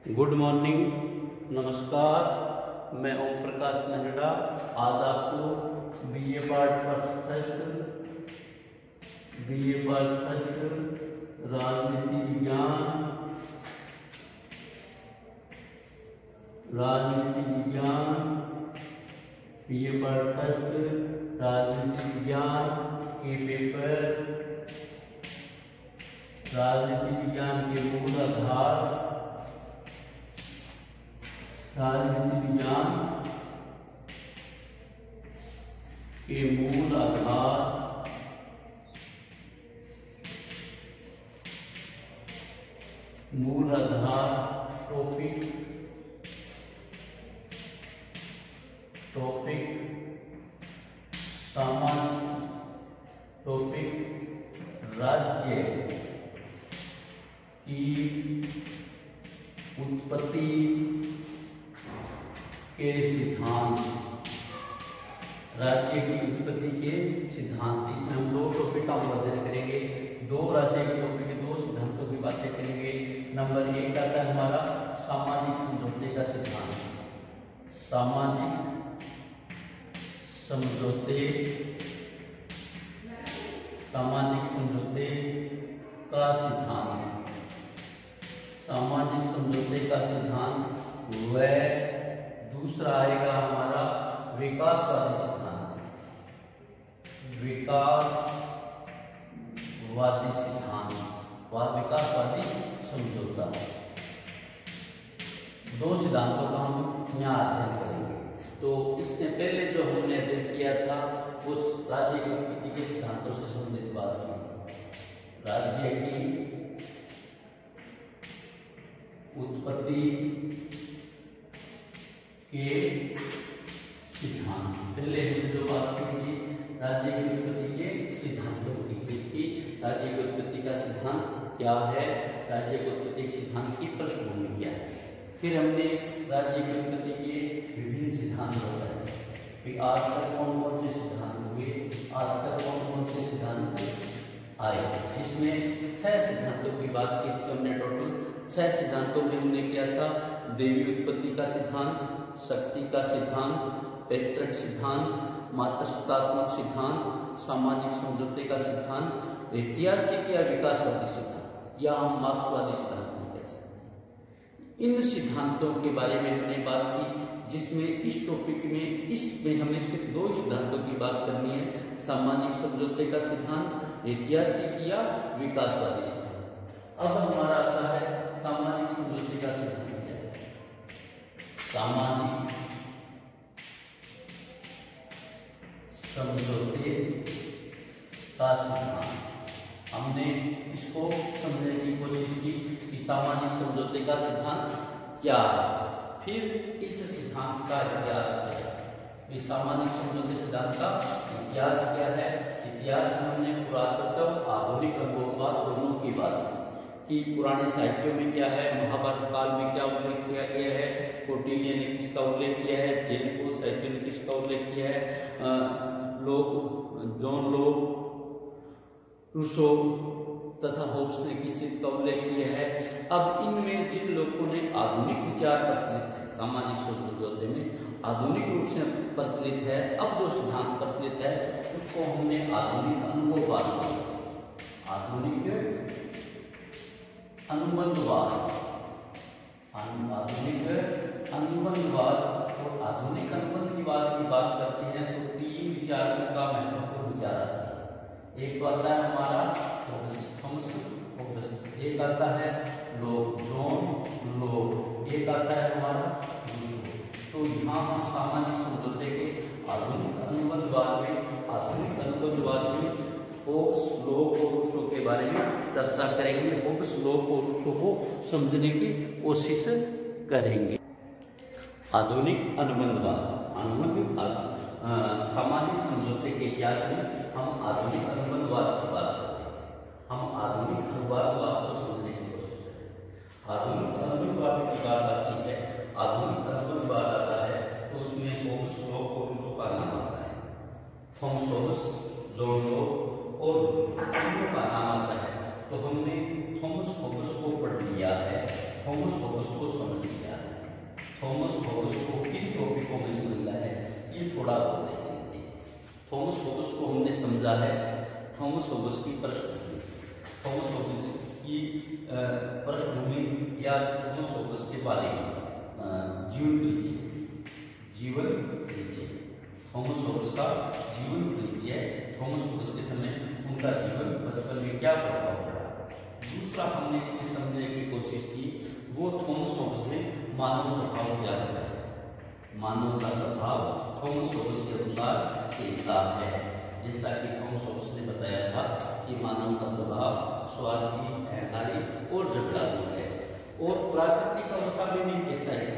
Good morning, नमस्कार। मैं ओम प्रकाश नहड़ा आज आपको बीए पार्ट फर्स्ट राजनीति विज्ञान बीए पार्ट फर्स्ट राजनीति विज्ञान के पेपर राजनीति विज्ञान के मूल आधार राजनीति विज्ञान के मूल आधार टॉपिक राज्य की उत्पत्ति के सिद्धांत। राज्य की उत्पत्ति के सिद्धांत, इसमें हम दो टॉपिक का अध्ययन करेंगे। दो राज्य के टॉपिक के दो सिद्धांतों की बातें करेंगे। नंबर 1 आता है हमारा सामाजिक समझौते का सिद्धांत। सामाजिक समझौते का सिद्धांत। सामाजिक समझौते का सिद्धांत वह दूसरा आएगा हमारा विकासवादी सिद्धांत। विकासवादी समझौता। दो सिद्धांतों का हम यहाँ अध्ययन करेंगे। तो इससे पहले जो हमने अध्ययन किया था उस राज्य की उत्पत्ति के सिद्धांतों से संबंधित बात की। राज्य की उत्पत्ति के सिद्धांत, पहले हमने जो बात की थी राज्य की उत्पत्ति के सिद्धांतों की राज्य की उत्पत्ति का सिद्धांत क्या है, राज्य की उत्पत्ति के सिद्धांत की पृष्ठभूमि क्या है। फिर हमने राज्य की उत्पत्ति के विभिन्न सिद्धांत बताए कि आज तक कौन कौन से सिद्धांत हुए, आज तक कौन कौन से सिद्धांत आए। इसमें 6 सिद्धांतों की बात की थी हमने। टोटल 6 सिद्धांतों में हमने किया था देवी उत्पत्ति का सिद्धांत, शक्ति का सिद्धांत, पैतृक सिद्धांत, मातृसत्तात्मक सिद्धांत, सामाजिक समझौते का सिद्धांत, ऐतिहासिक या विकासवादी सिद्धांत या हम मार्क्सवादी सिद्धांत भी कह सकते हैं। इन सिद्धांतों के बारे में हमने बात की, जिसमें इस टॉपिक में इसमें हमें सिर्फ 2 सिद्धांतों की बात करनी है, सामाजिक समझौते का सिद्धांत, ऐतिहासिक या विकासवादी सिद्धांत। अब हमारा आता है सामाजिक समझौते का सिद्धांत क्या है। सामाजिक समझौते का सिद्धांत, हमने इसको समझने की कोशिश की कि सामाजिक समझौते का सिद्धांत क्या है, फिर इस सिद्धांत का इतिहास क्या है। सामाजिक समझौते सिद्धांत का इतिहास क्या है। इतिहास में हमने पुरातत्व आधुनिक अनुभववाद दोनों की बात की कि पुराने साहित्यों में क्या है, महाभारत काल में क्या उल्लेख किया गया है, कौटिल्य ने किसका उल्लेख किया है, जैन को साहित्य ने किसका उल्लेख किया है, जॉन लोक, रूसो तथा होब्स ने किस चीज का उल्लेख किया है। अब इनमें जिन लोगों ने आधुनिक विचार प्रचलित है, सामाजिक समझौते में आधुनिक रूप से प्रचलित है, अब जो सिद्धांत प्रचलित है उसको हमने आधुनिक अनुबंधवाद और आधुनिक अनुबंधवाद की बात करते हैं तो 3 विचारों का महत्वपूर्ण विचार आता है। एक तो आता है हमारा थॉमस, एक आता है जॉन लोक, एक आता है हमारा रूसो। तो यहाँ हम सामाजिक समझौते के आधुनिक अनुबंधवाद में होब्स, लोक और रूसो के बारे में चर्चा करेंगे। होब्स, लोक और रूसो को समझने की कोशिश करेंगे। आधुनिक अनुबंधवाद सामाजिक समझौते के इतिहास में हम आधुनिक अनुबंधवाद की बात करते हैं। हम आधुनिक अनुबंधवाद को समझने की कोशिश करें। आधुनिक अनुबंधवाद की बात आती है, आधुनिक अनुबंधवाद आता है तो उसमें होब्स, लोक और रूसो का नाम आता है। थॉमस होब्स, जॉन लोक और तीनों का नाम आता है। तो हमने थॉमस होब्स को पढ़ लिया है। थॉमस हॉब्स को समझ लिया है। थॉमस हॉब्स को किन टॉपिकों में समझना है ये थोड़ा और देखेंगे। थॉमस हॉब्स को हमने समझा है, थॉमस हॉब्स की पृष्ठभूमि, थॉमस हॉब्स की पृष्ठभूमि या थॉमस हॉब्स के बारे में जीवन परिचय, थॉमस हॉब्स का जीवन परिचय, थॉमस हॉब्स के समय उनका जीवन बचपन में क्या प्रभाव पड़ा। दूसरा हमने इसमें समझने की कोशिश की वो थॉमस हॉब्स ने मानव स्वभाव क्या होता है, मानव का स्वभाव थॉमस हॉब्स के अनुसार कैसा है। जैसा कि थॉमस हॉब्स ने बताया था कि मानव का स्वभाव स्वार्थी, अहंकारी और झगड़ालू है। और प्राकृतिक अवस्था में भी कैसा है,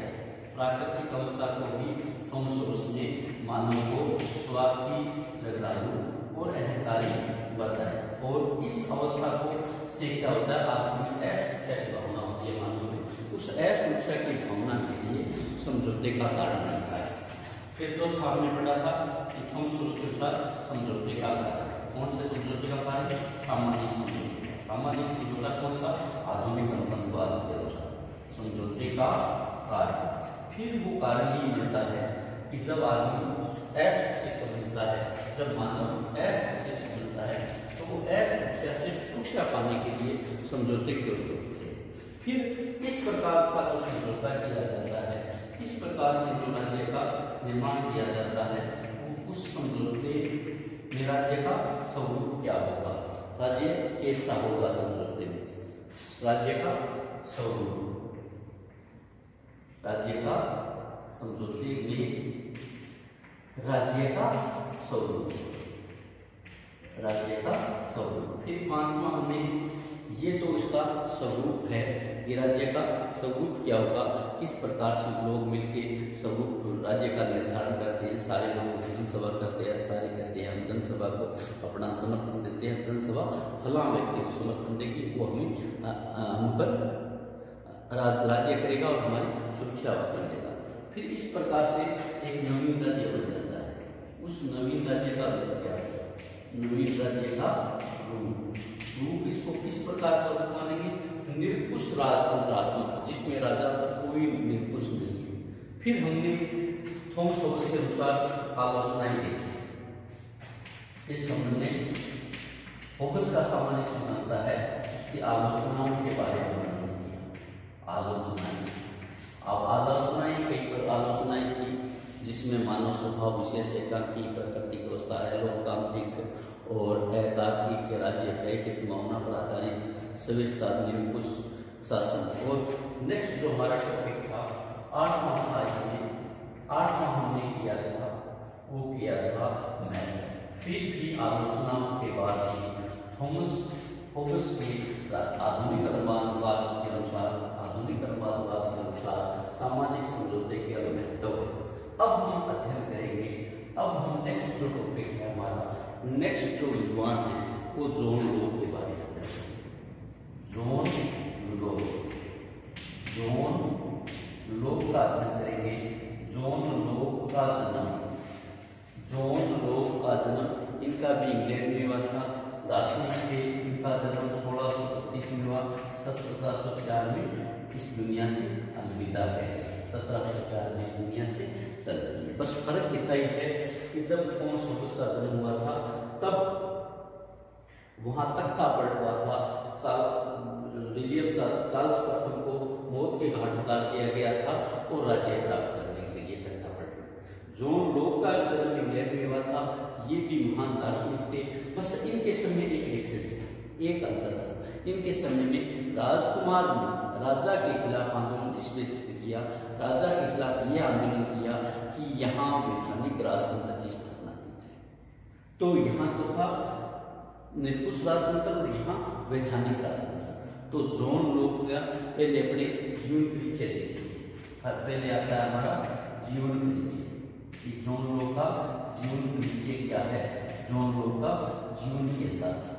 प्राकृतिक अवस्था को भी थॉमस हॉब्स ने मानव को स्वार्थी, झगड़ालू और अहंकारी बताया। और इस अवस्था को से क्या होता है, आदमी में असुरक्षा की भावना होती है मानव में, उस असुरक्षा की भावना के लिए समझौते का कारण बनता है। फिर जो था हमने पढ़ा था कि थॉमस हॉब्स के अनुसार समझौते का कारण, कौन से समझौते का कारण, सामाजिक समझौते। सामाजिक समझौता कौन सा, आधुनिक गणतंत्रवाद के अनुसार समझौते का कारण। फिर वो कारण ये मिलता है कि जब आदमी असुरक्षा से समझता है, जब मानव असुरक्षा से समझता है तो वो असुरक्षा से सुरक्षा पाने के लिए समझौते की आवश्यकता होती है। फिर इस प्रकार का जो समझौता किया जाता है, इस प्रकार से जो राज्य का निर्माण किया जाता है, वो उस समझौते में राज्य का स्वरूप क्या होगा, राज्य कैसा होगा, समझौते में राज्य का स्वरूप, राज्य का समझौते में राज्य का स्वरूप, राज्य का स्वरूप। फिर पांचवा हमें ये तो उसका स्वरूप है कि राज्य का स्वरूप क्या होगा, किस प्रकार से लोग मिलके स्वरूप राज्य का निर्धारण करते हैं। सारे लोग जनसभा करते हैं, सारे कहते हैं हम जनसभा को अपना समर्थन देते हैं, जनसभा फलां व्यक्ति को समर्थन देगी, वो हमें हम पर राज्य करेगा और हमारी सुरक्षा वचन देगा। फिर इस प्रकार से एक नवीन राज्य बन जाता है। उस नवीन राज्य का रूप क्या है, नवीन राज्य का रूप इसको किस प्रकार का रूप मानेंगे, निरंकुश राजतंत्रात्मक, जिसमें राजा पर कोई निरंकुश नहीं है। फिर हमने थॉमस हॉब्स के अनुसार आलोचनाएं देखी। इस संबंध में हॉब्स का सामाजिक सिद्धांत है, उसकी आलोचनाओं के बारे में वर्णन किया। आलोचनाएं, अब आलोचनाएं कई आलोचनाएं की जिसमें मानव स्वभाव विशेष, एकांकी, प्राकृतिक अवस्था है, लोकतांत्रिक और अतार्किक राज्य भय की संभावना पर आधारित, स्वेच्छा, निरंकुश शासन। और नेक्स्ट जो हमारा टॉपिक था 8वां था, इसमें 8वां हमने किया था वो किया था मैथ। फिर भी आलोचनाओं के बाद भी थॉमस हॉब्स के आधुनिक अनुवादवाद के अनुसार, आधुनिक अनुवादवाद के अनुसार सामाजिक समझौते के महत्व अब हम अध्ययन करेंगे। अब हम नेक्स्ट जो टॉपिक है हमारा, नेक्स्ट जो विद्वान है वो जॉन लोक के बारे में पढ़ेंगे। जॉन लोक का अध्ययन करेंगे। जॉन लोक का जन्म, जॉन लोक का जन्म, इनका भी इंग्लैंड में हुआ था, दार्शनिक थे। इनका जन्म 1635 में हुआ, 1704 में इस दुनिया से अलविदा कहे, 1704 में इस दुनिया से चल रही है। बस फर्क इतना ही है कि जब थॉमस हॉब्स का जन्म हुआ था तब वहां तख्ता पलट हुआ था, विलियम चार्ल्स प्रथम को मौत के घाट उतार दिया गया था और राज्य प्राप्त करने के लिए तख्ता पलट। जॉन लोक का जन्म इंग्लैंड में हुआ था, ये भी महान दार्शनिक थे। बस इनके समय एक डिफरेंस है, एक अंतर है। इनके समय में राजकुमार ने राजा के खिलाफ आंदोलन इसलिए किया, राजा के खिलाफ यह आंदोलन किया कि यहाँ वैधानिक राजतंत्र की स्थापना की जाए। तो यहाँ तो था निरंकुश राजतंत्र और यहाँ वैधानिक राजतंत्र। तो जॉन लोक का पहले अपने जीवन परिचय देखते हैं। पहले आता है हमारा जीवन परिचय। जॉन लोक का जीवन परिचय क्या है, जॉन लोक का जीवन कैसा था।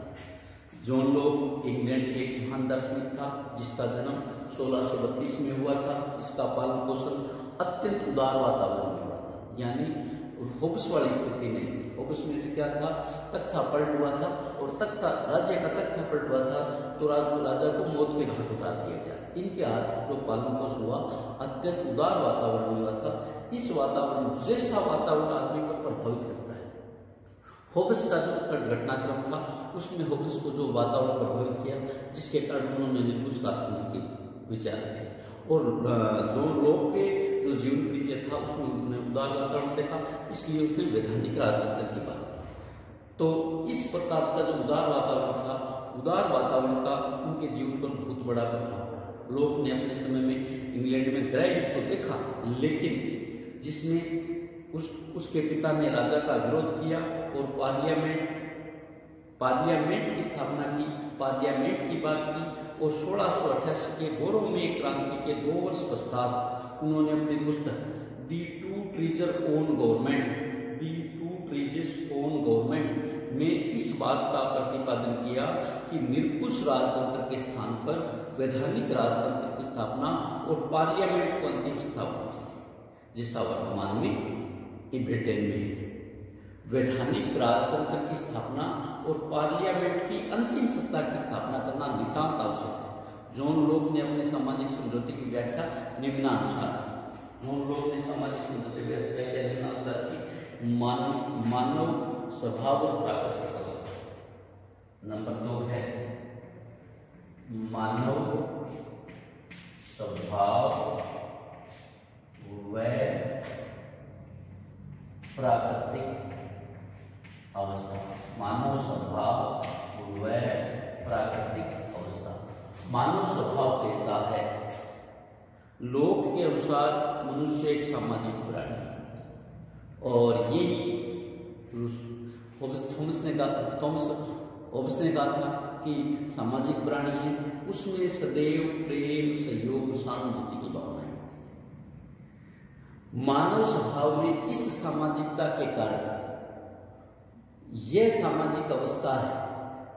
जॉन लोक इंग्लैंड के एक महान दार्शनिक था जिसका जन्म 1632 में हुआ था। इसका पालन पोषण अत्यंत उदार वातावरण में हुआ था, यानी होब्स वाली स्थिति नहीं थी। होब्स में तो क्या था, तख्ता पलट हुआ था और तख्ता राज्य का तख्ता पलट हुआ था तो राजा को मौत के घाट उतार दिया गया। इनके हाथ जो पालन पोषण हुआ अत्यंत उदार वातावरण में हुआ था। इस वातावरण जैसा वातावरण आदमी पर प्रभावित करता है। होब्स का जो घटनाक्रम था उसमें होब्स को जो वातावरण प्रभावित किया जिसके कारण उन्होंने निर्कुश राजतंत्र के विचार रखे और जो लोग के जो जीवन परिचय था उसमें उन्होंने उदार वातावरण देखा, इसलिए उसने वैधानिक राजतंत्र की बात की। तो इस प्रकार का जो उदार वातावरण था, उदार वातावरण का उनके जीवन पर बहुत बड़ा प्रभाव पड़ा। लोग ने अपने समय में इंग्लैंड में गृह युद्ध तो देखा, लेकिन जिसमें उसके पिता ने राजा का विरोध किया और पार्लियामेंट की स्थापना की, पार्लियामेंट की बात की और 1688 के गौरवमयी क्रांति के 2 वर्ष पश्चात उन्होंने अपनी पुस्तक दी टू ट्रीजर ऑन गवर्नमेंट में इस बात का प्रतिपादन किया कि निरंकुश राजतंत्र के स्थान पर वैधानिक राजतंत्र की स्थापना और पार्लियामेंट को अंतिम स्थापना चाहिए, जैसा वर्तमान में ब्रिटेन में वैधानिक राजतंत्र की स्थापना और पार्लियामेंट की अंतिम सत्ता की स्थापना करना नितांत आवश्यक है। जॉन लॉक ने अपने सामाजिक समझौते की व्याख्या निम्नानुसार की। जॉन लॉक ने सामाजिक समझौते की व्याख्या निम्नानुसार की, मानव स्वभाव और प्राकृतिक अवस्था। नंबर 2 है मानव स्वभाव व प्राकृतिक अवस्था। मानव स्वभाव व प्राकृतिक अवस्था। मानव स्वभाव कैसा है? लोक के अनुसार मनुष्य एक सामाजिक प्राणी है और यही थॉमस ने कहा था कि सामाजिक प्राणी है, उसमें सदैव प्रेम, सहयोग, सहानुभूति की भावनाएं होती है। मानव स्वभाव में इस सामाजिकता के कारण यह सामाजिक अवस्था है,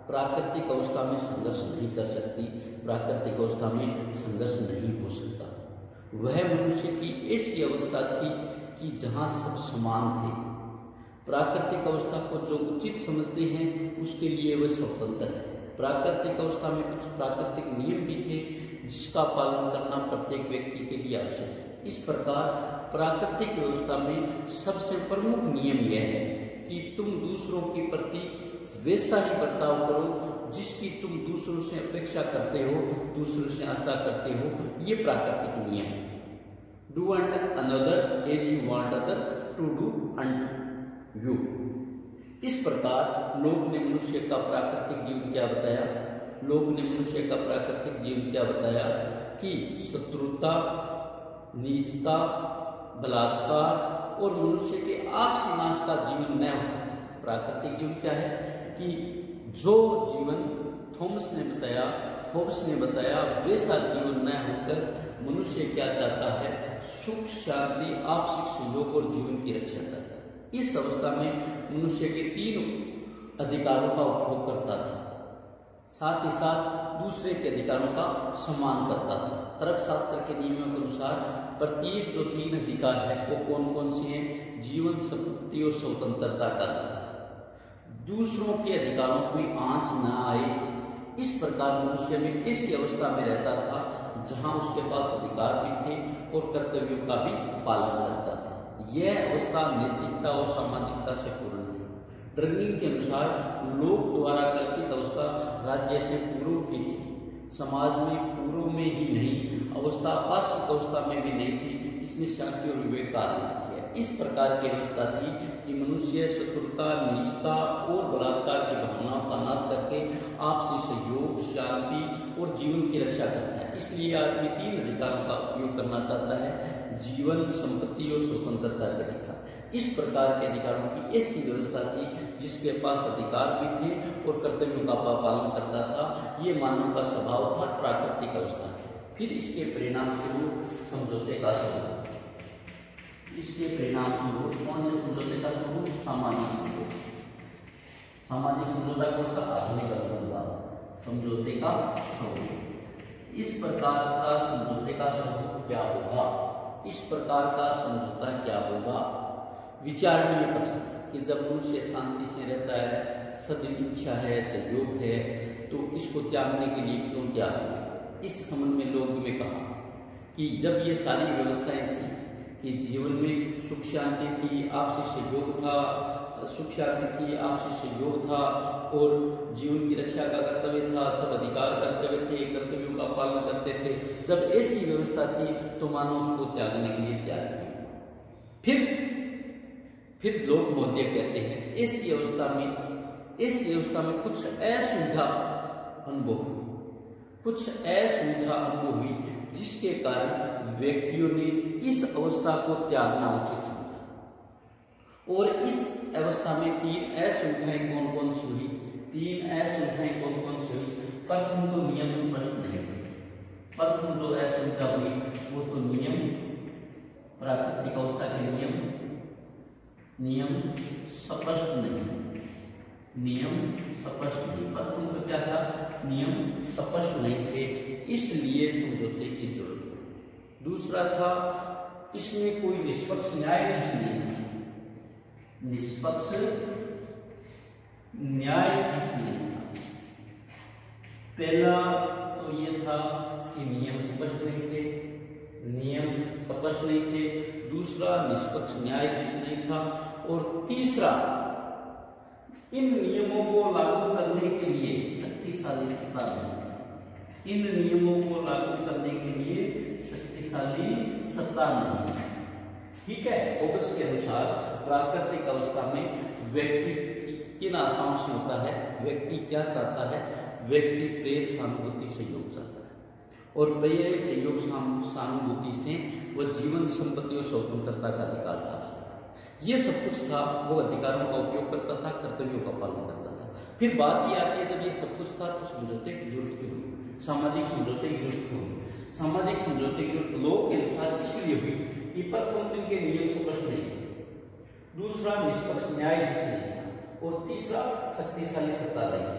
प्राकृतिक अवस्था में संघर्ष नहीं कर सकती, प्राकृतिक अवस्था में संघर्ष नहीं हो सकता। वह मनुष्य की ऐसी अवस्था थी कि जहां सब समान थे। प्राकृतिक अवस्था को जो उचित समझते हैं उसके लिए वह स्वतंत्र है। प्राकृतिक अवस्था में कुछ प्राकृतिक नियम भी थे जिसका पालन करना प्रत्येक व्यक्ति के लिए आवश्यक है। इस प्रकार प्राकृतिक व्यवस्था में सबसे प्रमुख नियम यह है कि तुम दूसरों के प्रति वैसा ही बर्ताव करो जिसकी तुम दूसरों से अपेक्षा करते हो, दूसरों से आशा करते हो। ये प्राकृतिक नियम है। Do unto another as you want other to do unto you. इस प्रकार लोग ने मनुष्य का प्राकृतिक जीवन क्या बताया? लोग ने मनुष्य का प्राकृतिक जीवन क्या बताया कि शत्रुता, नीचता, बलात्कार और मनुष्य के आपसी नाश का जीवन न हो। प्राकृतिक जीवन क्या है कि जो जीवन थॉमस ने बताया, होब्स ने बताया, वैसा जीवन न होकर मनुष्य क्या चाहता है? सुख, शांति, आपसी सहयोग और जीवन की रक्षा चाहता है। इस अवस्था में मनुष्य के 3 अधिकारों का उपभोग करता था, साथ ही साथ दूसरे के अधिकारों का सम्मान करता था। तर्कशास्त्र के नियमों के अनुसार प्रत्येक जो 3 अधिकार है वो कौन कौन सी हैं? जीवन, संपत्ति और स्वतंत्रता का अधिकार। दूसरों के अधिकारों को आंच न आए, इस प्रकार मनुष्य में ऐसी अवस्था में रहता था जहां उसके पास अधिकार भी थे और कर्तव्यों का भी पालन करता था। यह अवस्था नैतिकता और सामाजिकता से पूर्ण थी। ड्रगिंग के अनुसार लोक द्वारा कल्पित अवस्था राज्य से पूर्व की थी। समाज में पूर्व में ही नहीं, अवस्था पार्श्व अवस्था में भी नहीं थी। इसमें शांति और विवेक का आनंद किया। इस प्रकार की व्यवस्था थी कि मनुष्य शत्रुता, नीचता और बलात्कार की भावनाओं का नाश करके आपसी सहयोग, शांति और जीवन की रक्षा करता है। इसलिए आदमी 3 अधिकारों का उपयोग करना चाहता है: जीवन, संपत्ति और स्वतंत्रता के अधिकार। इस प्रकार के अधिकारों की ऐसी व्यवस्था थी जिसके पास अधिकार भी थे और कर्तव्यों का पालन करता था। ये मानव का स्वभाव था, प्राकृतिक अवस्था। फिर इसके परिणाम स्वरूप समझौते का स्वरूप। इसके परिणाम स्वरूप कौन से समझौते का स्वरूप? सामाजिक समझौता। सामाजिक समझौता कौन सा? आधुनिक अर्थवाद समझौते का स्वरूप। इस प्रकार का समझौते का स्वरूप क्या होगा? इस प्रकार का समझौता क्या होगा? विचारणीय प्रश्न कि जब मनुष्य शांति से रहता है, सद इच्छा है, सहयोग है, तो इसको त्यागने के लिए क्यों त्याग हुए। इस संबंध में लोगों ने कहा कि जब ये सारी व्यवस्थाएं थी कि जीवन में सुख शांति थी, आपसी सहयोग था, सुख शांति थी, आपसी सहयोग था और जीवन की रक्षा का कर्तव्य था, सब अधिकार कर्तव्य थे, कर्तव्यों का पालन करते थे, जब ऐसी व्यवस्था थी तो मानव उसको त्यागने के लिए तैयार किया। फिर लोग मौद्य कहते हैं ऐसी अवस्था में कुछ असुविधा अनुभव हुई, जिसके कारण व्यक्तियों ने इस अवस्था को त्यागना उचित समझा। और इस अवस्था में तीन असुविधाएं कौन सी हुई? प्रथम तो नियम स्पष्ट नहीं थे। प्रथम जो असुविधा हुई वो तो नियम, प्राकृतिक अवस्था के नियम स्पष्ट नहीं। प्रथम तो क्या था? नियम स्पष्ट नहीं थे, इसलिए समझौते की जरूरत पड़ी। दूसरा था इसमें कोई निष्पक्ष न्यायाधीश नहीं था। पहला तो ये था कि नियम स्पष्ट नहीं थे, दूसरा निष्पक्ष न्यायाधीश नहीं था, और तीसरा इन नियमों को लागू करने के लिए शक्तिशाली सत्ता नहीं थी। ठीक है। होबस के अनुसार प्राकृतिक अवस्था में व्यक्ति किन आशाओं से होता है? व्यक्ति क्या चाहता है? व्यक्ति प्रेम, सहानुभूति, सहयोग चाहता है, और प्रेम, सहयोग, सहानुभूति से वह जीवन, संपत्ति और स्वतंत्रता का अधिकार था। ये सब कुछ था, वो अधिकारों का उपयोग करता था, कर्तव्यों का पालन करता था। फिर बात ये आती है जब ये सब कुछ था तो समझौते की जरूरत क्यों हुई? सामाजिक समझौते की जरूरत क्यों हुई? सामाजिक समझौते की जरूरत लोग के अनुसार इसलिए हुई कि प्रथम दिन के नियम स्पष्ट नहीं थे, दूसरा निष्पक्ष न्यायाधीश नहीं था, और तीसरा शक्तिशाली सत्ता नहीं थी।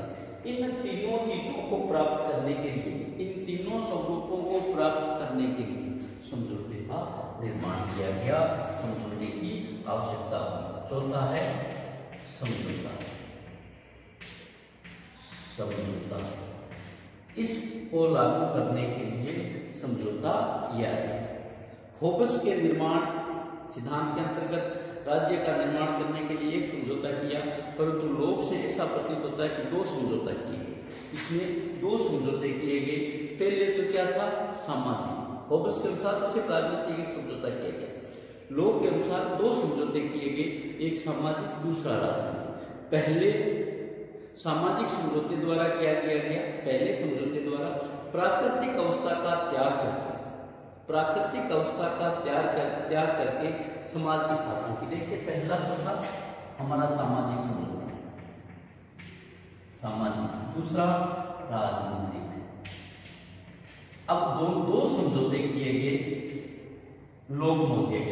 इन तीनों चीजों को प्राप्त करने के लिए, इन तीनों स्वरूपों को प्राप्त करने के लिए समझौते का निर्माण किया गया, समझौते की आवश्यकता हुई। चौथा है समझौता। इसको लागू करने के लिए समझौता किया गया। होबस के निर्माण सिद्धांत के अंतर्गत राज्य का निर्माण करने के लिए एक समझौता किया, परंतु लोग से ऐसा प्रतीत होता है कि दो समझौता किए गए। इसमें दो समझौते किए गए। पहले तो क्या था? सामाजिक। होबस के अनुसार तो सिर्फ राजनीतिक एक समझौता किया गया। लोग के अनुसार दो समझौते किए गए, एक सामाजिक, दूसरा राजनीतिक। पहले सामाजिक समझौते द्वारा क्या किया गया? पहले समझौते द्वारा प्राकृतिक अवस्था का त्याग करके समाज की स्थापना की। देखिए, पहला तो था हमारा सामाजिक समझौता, दूसरा राजनीतिक। अब दो समझौते किए गए लोक मौद्य के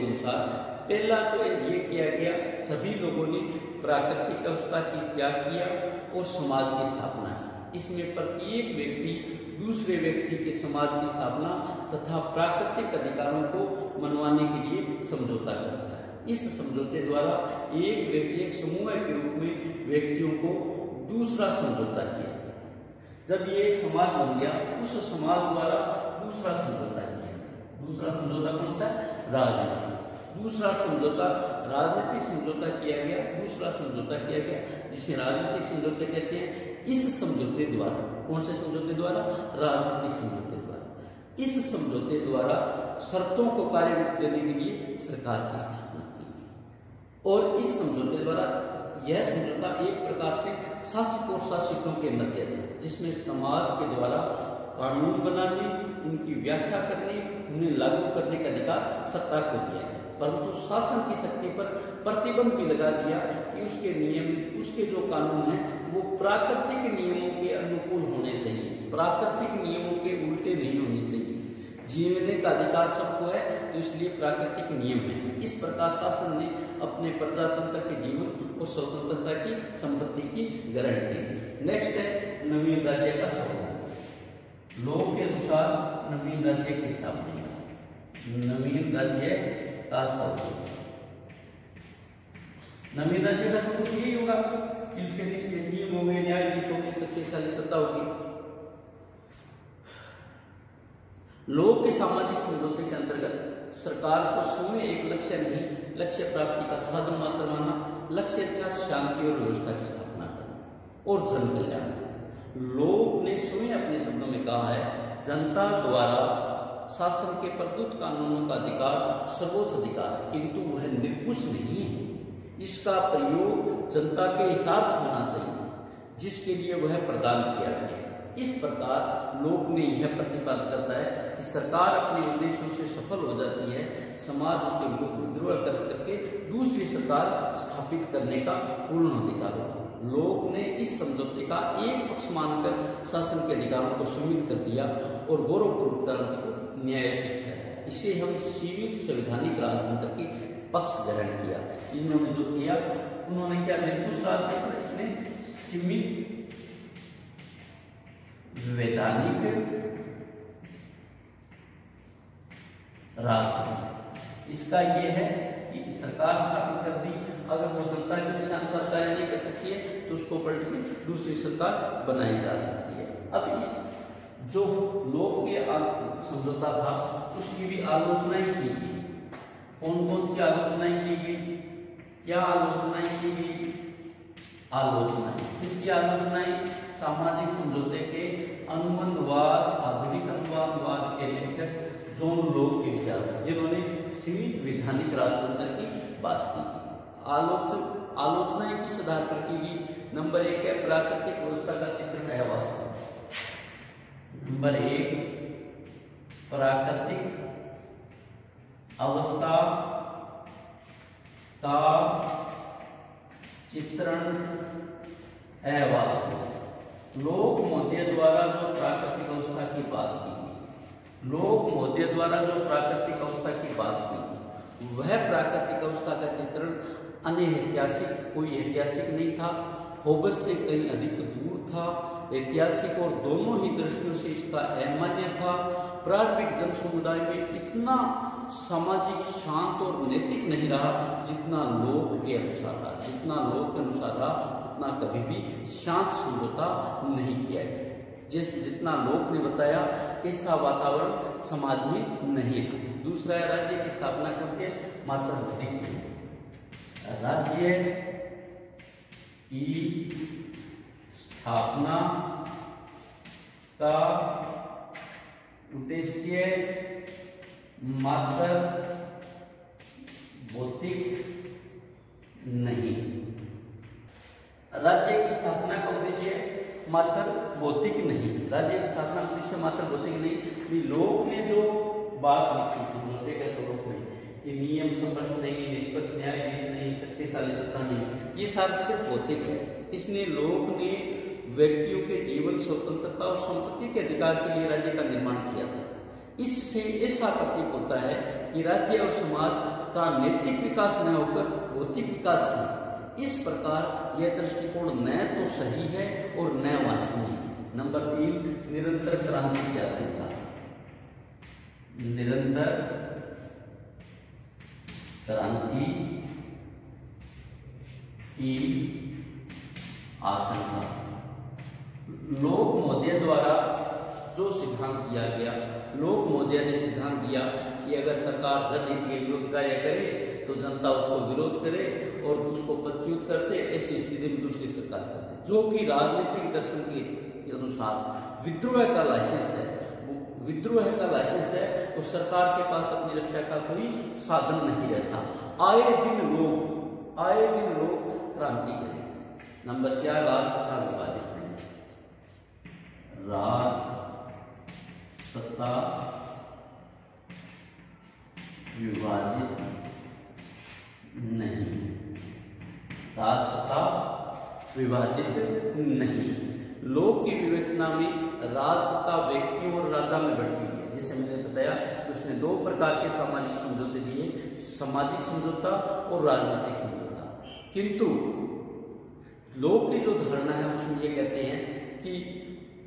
अनुसार। पहला तो ये किया गया, सभी लोगों ने प्राकृतिक अवस्था की त्याग किया और समाज की स्थापना की। इसमें प्रत्येक व्यक्ति दूसरे व्यक्ति के समाज की स्थापना तथा प्राकृतिक अधिकारों को मनवाने के लिए समझौता करता है। इस समझौते द्वारा एक समूह के रूप में व्यक्तियों को दूसरा समझौता किया गया। जब ये एक समाज बन गया, उस समाज द्वारा दूसरा समझौता किया। दूसरा समझौता कौन सा? राजनीतिक। दूसरा समझौता राजनीतिक समझौता किया गया। दूसरा समझौता किया गया जिसे राजनीतिक समझौते कहते हैं। इस समझौते द्वारा, कौन से समझौते द्वारा? राजनीतिक समझौते द्वारा। इस समझौते द्वारा शर्तों को कार्य रूप देने के लिए सरकार की स्थापना की गई। और इस समझौते द्वारा यह समझौता एक प्रकार से शासक और शासकों के मध्य था, जिसमें समाज के द्वारा कानून बनाने, उनकी व्याख्या करने, उन्हें लागू करने का अधिकार सत्ता को दिया गया, परंतु शासन की शक्ति पर प्रतिबंध भी लगा दिया कि उसके जो कानून हैं वो प्राकृतिक नियमों के अनुकूल होने चाहिए, प्राकृतिक नियमों के उल्टे नहीं होने चाहिए। जीने का अधिकार सबको है, तो इसलिए प्राकृतिक नियम है। इस प्रकार शासन ने अपने प्रजातंत्र के जीवन और स्वतंत्रता की संपत्ति की गारंटी दी। नेक्स्ट है नवीन राज्य का संविधान। लोक के अनुसार नवीन राज्य की स्थापना। नवीन राज्य का स्वरूप। नवीन राज्य का स्वरूप यही होगा कि उसके निश्चित नियम होंगे, न्यायाधीश होंगे, शक्तिशाली सत्ता होगी। लोक के सामाजिक समझौते के अंतर्गत सरकार को स्वयं एक लक्ष्य नहीं, लक्ष्य प्राप्ति का साधन मात्र माना। लक्ष्य था शांति और व्यवस्था की स्थापना करना और जन कल्याण करना। लोक ने स्वयं अपने शब्दों में कहा है, जनता द्वारा शासन के प्रदत्त कानूनों का अधिकार सर्वोच्च अधिकार है, किंतु वह निर्कुश नहीं है। इसका प्रयोग जनता के हितार्थ होना चाहिए, जिसके लिए वह प्रदान किया गया है। इस प्रकार लोक ने यह प्रतिपादित करता है कि सरकार अपने उद्देश्यों से सफल हो जाती है, समाज उसके विरुद्ध विद्रोह करके दूसरी सरकार स्थापित करने का पूर्ण अधिकार होगा। लोक ने इस समझौते का एक पक्ष मानकर शासन के अधिकारों को सीमित कर दिया और गौरवपूर्वक क्रांति को न्यायोचित ठहराया। इसे हम सीमित संवैधानिक राजतंत्र की पक्ष ग्रहण किया। इन्होंने जो किया, उन्होंने क्या निर्कुश राजतंत्र, इसने सीमित वैधानिक राजतंत्र। इसका यह है कि सरकार स्थापित कर दी, अगर वो जनता के अनुसार कार्य नहीं कर सकती है तो उसको पलट के दूसरी सरकार बनाई जा सकती है। अब इस जो लोक के समझौता था उसकी भी आलोचनाएं की गई। कौन कौन सी आलोचनाएं की गई, क्या आलोचनाएं की गई? आलोचनाएं, इसकी आलोचनाएं सामाजिक समझौते के अनुबंधवाद, आधुनिक अनुबंधवाद के लेखक जॉन लोक के विचार, जिन्होंने सीमित वैधानिक राजतंत्र की बात की। आलोचनाएं किस आधार पर की गई? नंबर 1 है प्राकृतिक व्यवस्था का चित्रण है वास्तव। नंबर 1 प्राकृतिक अवस्था का चित्रण है वास्तव। लोक महोदय द्वारा जो प्राकृतिक अवस्था की बात की गई, लोक महोदय द्वारा जो प्राकृतिक अवस्था की बात की गई, वह प्राकृतिक अवस्था का चित्रण अनैतिहासिक, कोई ऐतिहासिक नहीं था, होबस से कहीं अधिक दूर था, ऐतिहासिक और दोनों ही दृष्टियों से इसका अमान्य था। प्रारंभिक जन समुदाय में इतना सामाजिक शांत और नैतिक नहीं रहा जितना लोक के अनुसार था। जितना लोक के अनुसार था उतना कभी भी शांत समझौता नहीं किया गया। जितना लोक ने बताया ऐसा वातावरण समाज में नहीं था। दूसरा है राज्य की स्थापना करके मात्र भौतिक राज्य की स्थापना का उद्देश्य मात्र भौतिक नहीं। राज्य की स्थापना का उद्देश्य मात्र भौतिक नहीं, राज्य की स्थापना का उद्देश्य मात्र भौतिक नहीं। लोग ने जो बात लिखी समझौते के स्वरूप में कि नियम स्पष्ट नहीं, निष्पक्ष न्यायाधीश नहीं, शक्तिशाली सत्ता नहीं, ये सारा सिर्फ भौतिक है। इसने लोग ने व्यक्तियों के जीवन स्वतंत्रता और संपत्ति के अधिकार के लिए राज्य का निर्माण किया था। इससे ऐसा प्रतीक होता है कि राज्य और समाज का नैतिक विकास न होकर भौतिक विकास है। इस प्रकार यह दृष्टिकोण न तो सही है और न वांछनीय है। नंबर 3 निरंतर क्रांति की आशंका। निरंतर क्रांति की आशंका। लोक महोदय द्वारा जो सिद्धांत दिया गया, लोक महोदय ने सिद्धांत दिया कि अगर सरकार जनहित के विरोध कार्य करे तो जनता उसको विरोध करे और उसको पदच्युत करते, ऐसी स्थिति में दूसरी सरकार करते, जो कि राजनीतिक दर्शन के अनुसार विद्रोह का लाइसेंस है। विद्रोह का लाइसेंस है तो सरकार के पास अपनी रक्षा का कोई साधन नहीं रहता। आए दिन लोग क्रांति करेंगे। नंबर 4 राज सत्ता विभाजित नहीं। राज सत्ता विभाजित नहीं। राज सत्ता विभाजित नहीं। लोक की विवेचना में राज सत्ता व्यक्तियों और राजा में बढ़ती है। जैसे मैंने बताया कि उसने 2 प्रकार के सामाजिक समझौते दिए, सामाजिक समझौता और राजनीतिक समझौता। किंतु लोक की जो धारणा है उसमें ये कहते हैं कि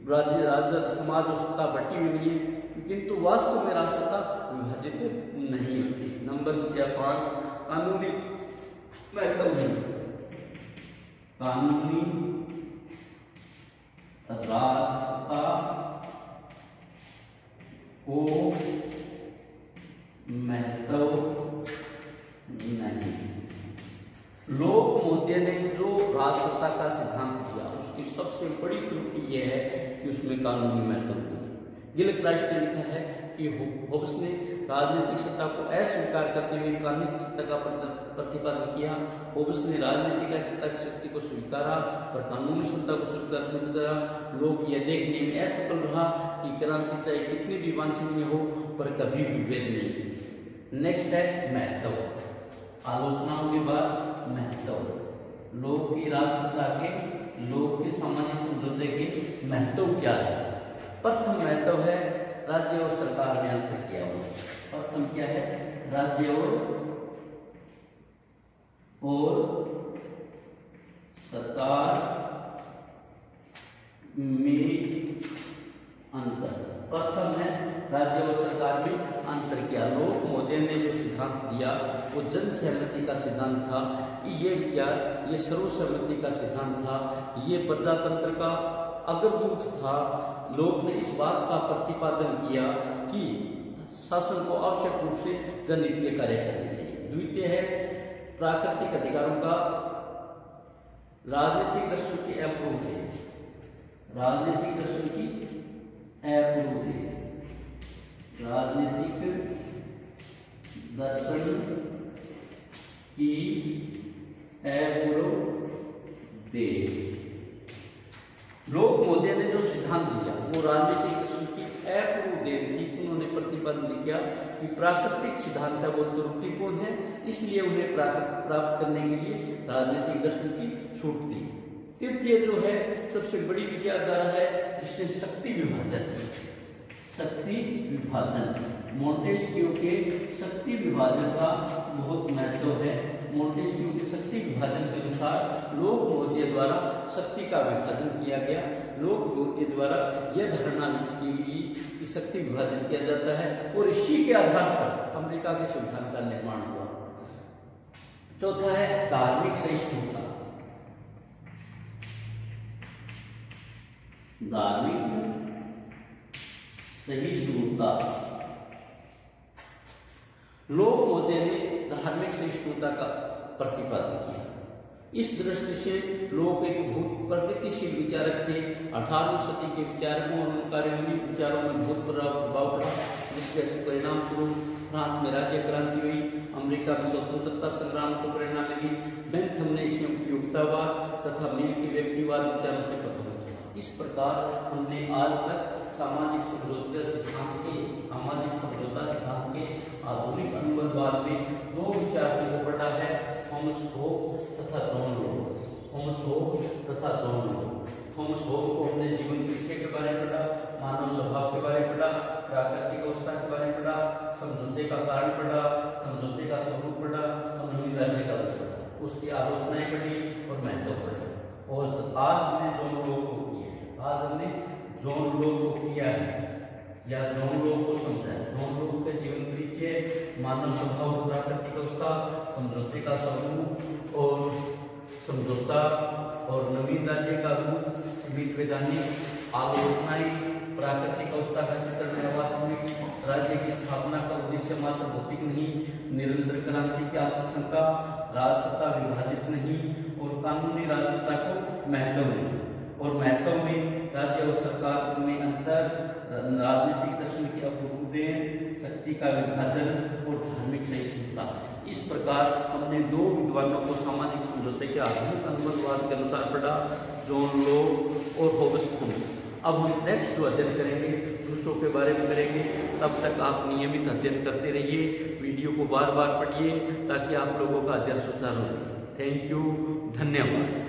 राज्य राज्य समाज और सत्ता बटी हुई नहीं है, किंतु वास्तव में राजसत्ता विभाजित नहीं होती। नंबर 5 कानूनी महत्व, कानूनी राजसत्ता को महत्व नहीं। लोक महोदय ने जो राजसत्ता का सिद्धांत दिया उसकी सबसे बड़ी त्रुटि यह है कि उसमें कानूनी महत्व नहीं। गिलक्राइस्ट ने लिखा है कि होब्स ने राजनीतिक सत्ता को अस्वीकार करते हुए कानूनी सत्ता का प्रतिपादन किया। होब्स ने राजनीतिक सत्ता की शक्ति को स्वीकारा पर कानूनी सत्ता को स्वीकार नहीं करा। लोग यह देखने में असफल रहा कि क्रांति चाहे कितनी भी वांछनीय हो पर कभी भी वेद नहीं। नेक्स्ट है महत्व, आलोचनाओं के बाद महत्व। लोक की राजसत्ता के, लोक के सामाजिक समझौते के महत्व क्या है? प्रथम महत्व है राज्य और सरकार में अंतर किया हुआ। प्रथम क्या है? राज्य और सरकार में अंतर। प्रथम है राज्य और सरकार में अंतर किया। लोक महोदय ने जो सिद्धांत दिया वो जन सहमति का सिद्धांत था। ये विचार, ये सर्वसम्मति का सिद्धांत था। ये प्रजातंत्र का अग्रदूत था। लोग ने इस बात का प्रतिपादन किया कि शासन को आवश्यक रूप से जनहित के कार्य करने चाहिए। द्वितीय है प्राकृतिक अधिकारों का राजनीतिक दर्शन की अप्रूव है। राजनीतिक दर्शन की अप्रूव है। राजनीतिक दर्शन की अप्रूव दे। लोक महोदय ने जो सिद्धांत दिया वो राजनीतिक दर्शन की अप्रूव दे थी। उन्होंने प्रतिपादन किया कि प्राकृतिक सिद्धांत है वो त्रुटिपूर्ण है, इसलिए उन्हें प्राप्त करने के लिए राजनीतिक दर्शन की छूट दी। तृतीय जो है सबसे बड़ी विचारधारा है जिससे शक्ति विभाजन, शक्ति विभाजन। मोंटेस्क्यू के शक्ति विभाजन का बहुत महत्व है। मोंटेस्क्यू के शक्ति विभाजन के अनुसार लोक महोदय द्वारा शक्ति का विभाजन किया गया। लोक महोदय द्वारा यह धारणा विकसित की गई कि शक्ति विभाजन किया जाता है और इसी के आधार पर अमेरिका के संविधान का निर्माण हुआ। चौथा है धार्मिक सहिष्णुता। धार्मिक सहिष्णुता। लोक महोदय ने धार्मिक सहिष्णुता का प्रतिपादन किया। इस दृष्टि से लोग एक बहुत प्रगतिशील विचारक थे। 18वीं सदी के विचारकों और कार्यों विचारों में बहुत प्रभाव पड़ा, जिसके परिणाम स्वरूप फ्रांस में राज्य क्रांति हुई। अमेरिका में स्वतंत्रता संग्राम को प्रेरणा लगी। बेंथम ने इसमें उपयोगितावाद तथा मिल के व्यक्तिवाद विचारों से प्रभावित किया। इस प्रकार हमने आज तक सामाजिक समझौता सिद्धांत के आधुनिक अनुवादवाद में दो विचारकों को पढ़ा है, थॉमस होब्स तथा जॉन लोक। थॉमस होब्स तथा जॉन लोक। थॉमस होब्स को हमने जीवन वृक्ष के बारे में पढ़ा, मानव स्वभाव के बारे में पढ़ा, प्राकृतिक अवस्था के बारे में पढ़ा, समझौते का कारण पढ़ा, समझौते का स्वरूप पढ़ा और नवीन राज्य का पढ़ा, उसकी आलोचनाएं पढ़ी और महत्व पढ़ा। और आज हमने जॉन लोक को किया, आज हमने जॉन लोक को किया है या जॉन लोक को समझा है। जॉन लोक के जीवन परिचय, मानव स्वभाव और प्राकृतिक अवस्था, समझौते का स्वरूप और समझौता और नवीन राज्य का रूप, सीमित वैधानिक आलोचनाएं, प्राकृतिक अवस्था का चित्रण, वास्तविक राज्य की स्थापना का उद्देश्य मात्र भौतिक नहीं, निरंतर क्रांति की आशंका, राजसत्ता विभाजित नहीं और कानूनी राजसत्ता को महत्व नहीं। और महत्व में राज्य और सरकार में अंतर, राजनीतिक दर्शन की अपूर्वता, शक्ति का विभाजन और धार्मिक सहिष्णुता। इस प्रकार हमने दो विद्वानों को सामाजिक समझौते के आधुनिक अनुवादवाद के अनुसार पढ़ा, जॉन लोक और होब्स थॉमस। अब हम नेक्स्ट जो अध्ययन करेंगे दूसरों के बारे में करेंगे। तब तक आप नियमित अध्ययन करते रहिए, वीडियो को बार बार पढ़िए ताकि आप लोगों का अध्ययन सुचारू रहे। थैंक यू, धन्यवाद।